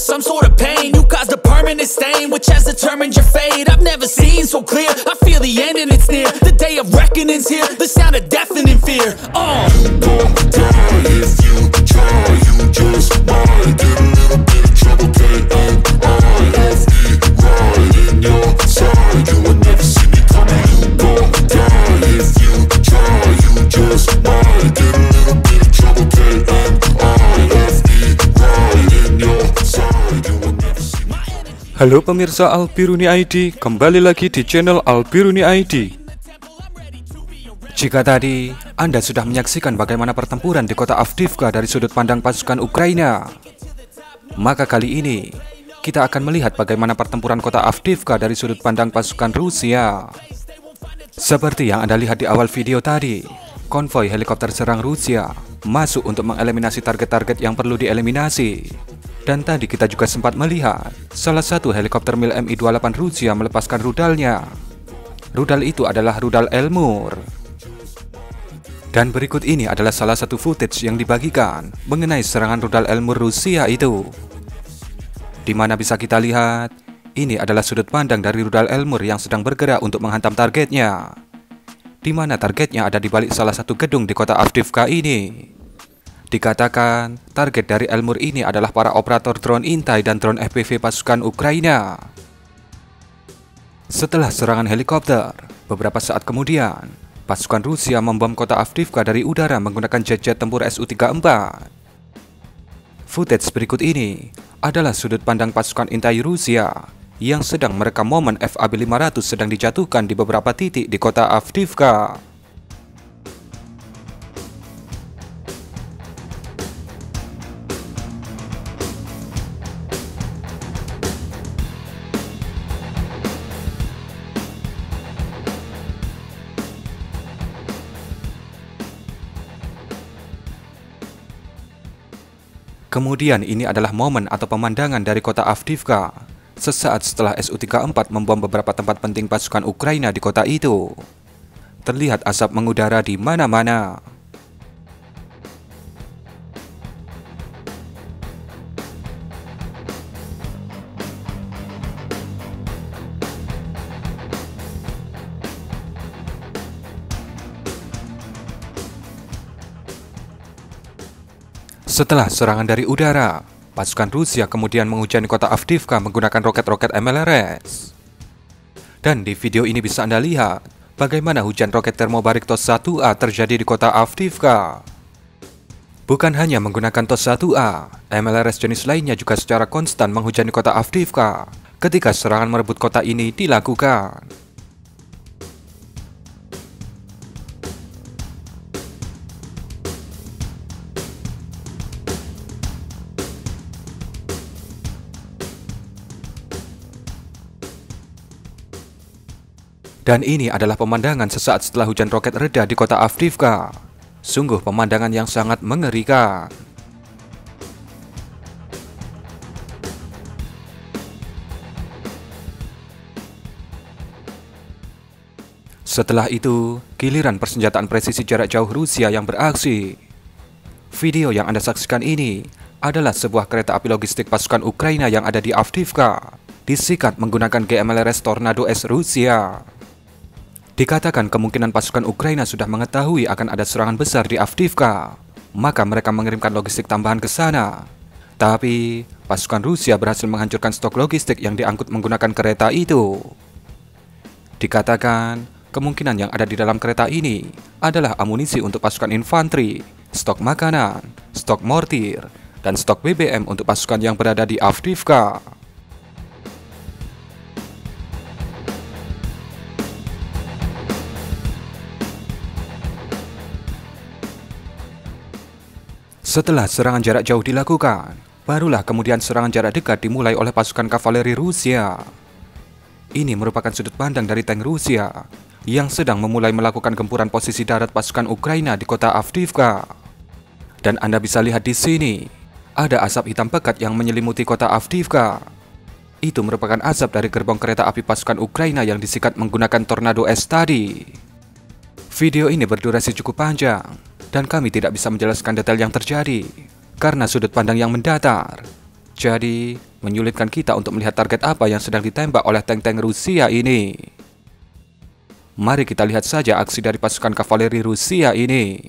some sort of pain. You caused a permanent stain, which has determined your fate. I've never seen so clear, I feel the end and it's near. The day of reckoning's here, the sound of deafening fear. You gon' die if you try, you just might get a little bit of trouble, K-M-I-F-E, right in your side. You would never see me coming. You gon' die if you try, you just might get a little bit of trouble, K-M-I-F-E, right in your side. You would never see me coming. Halo pemirsa Albiruni ID, kembali lagi di channel Albiruni ID. Jika tadi Anda sudah menyaksikan bagaimana pertempuran di kota Avdiivka dari sudut pandang pasukan Ukraina, maka kali ini kita akan melihat bagaimana pertempuran kota Avdiivka dari sudut pandang pasukan Rusia. Seperti yang Anda lihat di awal video tadi, konvoi helikopter serang Rusia masuk untuk mengeliminasi target-target yang perlu dieliminasi. Dan tadi kita juga sempat melihat salah satu helikopter mil Mi-28 Rusia melepaskan rudalnya. Rudal itu adalah rudal Elmur. Dan berikut ini adalah salah satu footage yang dibagikan mengenai serangan rudal Elmur Rusia itu, di mana bisa kita lihat ini adalah sudut pandang dari rudal Elmur yang sedang bergerak untuk menghantam targetnya, di mana targetnya ada di balik salah satu gedung di kota Avdiivka ini. Dikatakan target dari Elmur ini adalah para operator drone intai dan drone FPV pasukan Ukraina. Setelah serangan helikopter, beberapa saat kemudian pasukan Rusia membom kota Avdiivka dari udara menggunakan jet-jet tempur Su-34. Footage berikut ini adalah sudut pandang pasukan intai Rusia yang sedang merekam momen FAB-500 sedang dijatuhkan di beberapa titik di kota Avdiivka. Kemudian ini adalah momen atau pemandangan dari kota Avdiivka sesaat setelah Su-34 membom beberapa tempat penting pasukan Ukraina di kota itu. Terlihat asap mengudara di mana-mana. Setelah serangan dari udara, pasukan Rusia kemudian menghujani kota Avdiivka menggunakan roket-roket MLRS. Dan di video ini bisa Anda lihat bagaimana hujan roket termobarik TOS-1A terjadi di kota Avdiivka. Bukan hanya menggunakan TOS-1A, MLRS jenis lainnya juga secara konstan menghujani kota Avdiivka ketika serangan merebut kota ini dilakukan. Dan ini adalah pemandangan sesaat setelah hujan roket reda di kota Avdiivka. Sungguh pemandangan yang sangat mengerikan. Setelah itu, giliran persenjataan presisi jarak jauh Rusia yang beraksi. Video yang Anda saksikan ini adalah sebuah kereta api logistik pasukan Ukraina yang ada di Avdiivka, disikat menggunakan GMLRS Tornado S Rusia. Dikatakan kemungkinan pasukan Ukraina sudah mengetahui akan ada serangan besar di Avdiivka, maka mereka mengirimkan logistik tambahan ke sana. Tapi pasukan Rusia berhasil menghancurkan stok logistik yang diangkut menggunakan kereta itu. Dikatakan kemungkinan yang ada di dalam kereta ini adalah amunisi untuk pasukan infanteri, stok makanan, stok mortir, dan stok BBM untuk pasukan yang berada di Avdiivka. Setelah serangan jarak jauh dilakukan, barulah kemudian serangan jarak dekat dimulai oleh pasukan kavaleri Rusia. Ini merupakan sudut pandang dari tank Rusia yang sedang memulai melakukan gempuran posisi darat pasukan Ukraina di kota Avdiivka. Dan Anda bisa lihat di sini, ada asap hitam pekat yang menyelimuti kota Avdiivka. Itu merupakan asap dari gerbong kereta api pasukan Ukraina yang disikat menggunakan Tornado S tadi. Video ini berdurasi cukup panjang, dan kami tidak bisa menjelaskan detail yang terjadi karena sudut pandang yang mendatar. Jadi, menyulitkan kita untuk melihat target apa yang sedang ditembak oleh tank-tank Rusia ini. Mari kita lihat saja aksi dari pasukan kavaleri Rusia ini.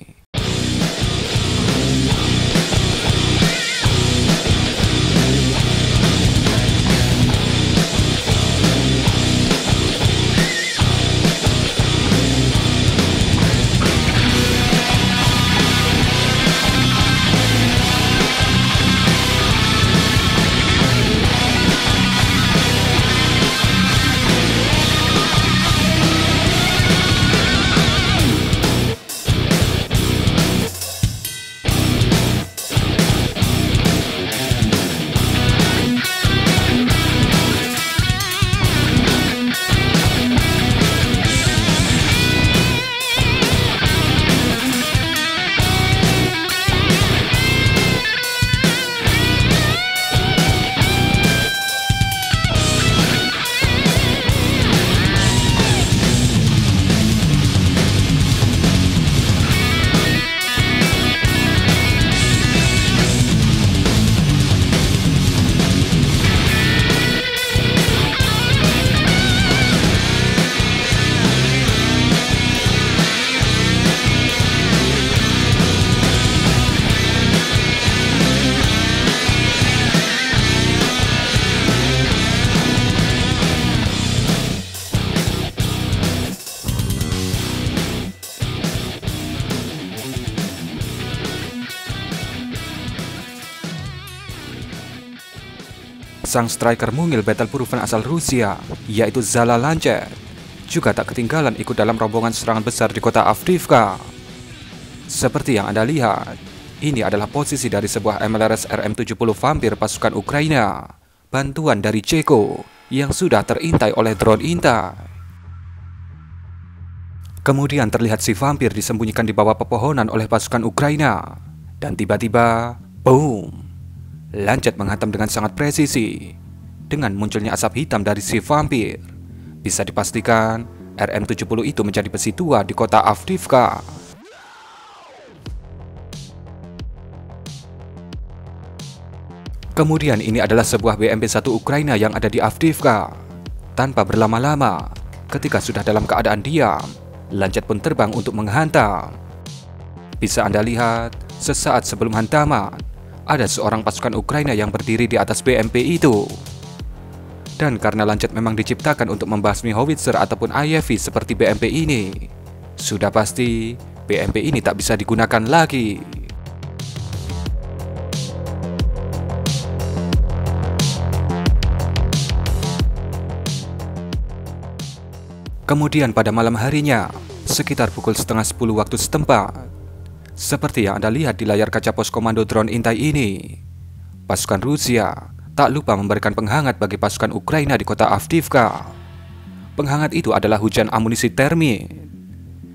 Sang striker mungil battle-proven asal Rusia, yaitu Zala Lancet, juga tak ketinggalan ikut dalam rombongan serangan besar di kota Avdiivka. Seperti yang Anda lihat, ini adalah posisi dari sebuah MLRS RM-70 Vampir pasukan Ukraina, bantuan dari Ceko yang sudah terintai oleh drone intai. Kemudian terlihat si vampir disembunyikan di bawah pepohonan oleh pasukan Ukraina, dan tiba-tiba, boom! Lancet menghantam dengan sangat presisi. Dengan munculnya asap hitam dari si vampir, bisa dipastikan RM-70 itu menjadi besi tua di kota Avdiivka. Kemudian ini adalah sebuah BMP-1 Ukraina yang ada di Avdiivka. Tanpa berlama-lama, ketika sudah dalam keadaan diam, Lancet pun terbang untuk menghantam. Bisa Anda lihat, sesaat sebelum hantaman, ada seorang pasukan Ukraina yang berdiri di atas BMP itu. Dan karena Lancet memang diciptakan untuk membasmi howitzer ataupun IFV seperti BMP ini, sudah pasti BMP ini tak bisa digunakan lagi. Kemudian pada malam harinya, sekitar pukul setengah 10 waktu setempat, seperti yang Anda lihat di layar kaca pos komando drone intai ini, pasukan Rusia tak lupa memberikan penghangat bagi pasukan Ukraina di kota Avdiivka. Penghangat itu adalah hujan amunisi termit.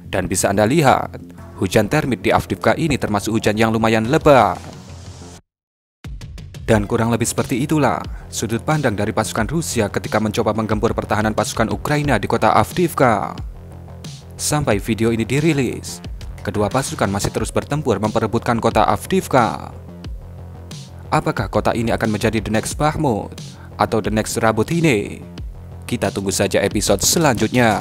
Dan bisa Anda lihat, hujan termit di Avdiivka ini termasuk hujan yang lumayan lebat. Dan kurang lebih seperti itulah sudut pandang dari pasukan Rusia ketika mencoba menggempur pertahanan pasukan Ukraina di kota Avdiivka. Sampai video ini dirilis, kedua pasukan masih terus bertempur memperebutkan kota Avdiivka. Apakah kota ini akan menjadi the next Bakhmut atau the next Rabotine? Kita tunggu saja episode selanjutnya.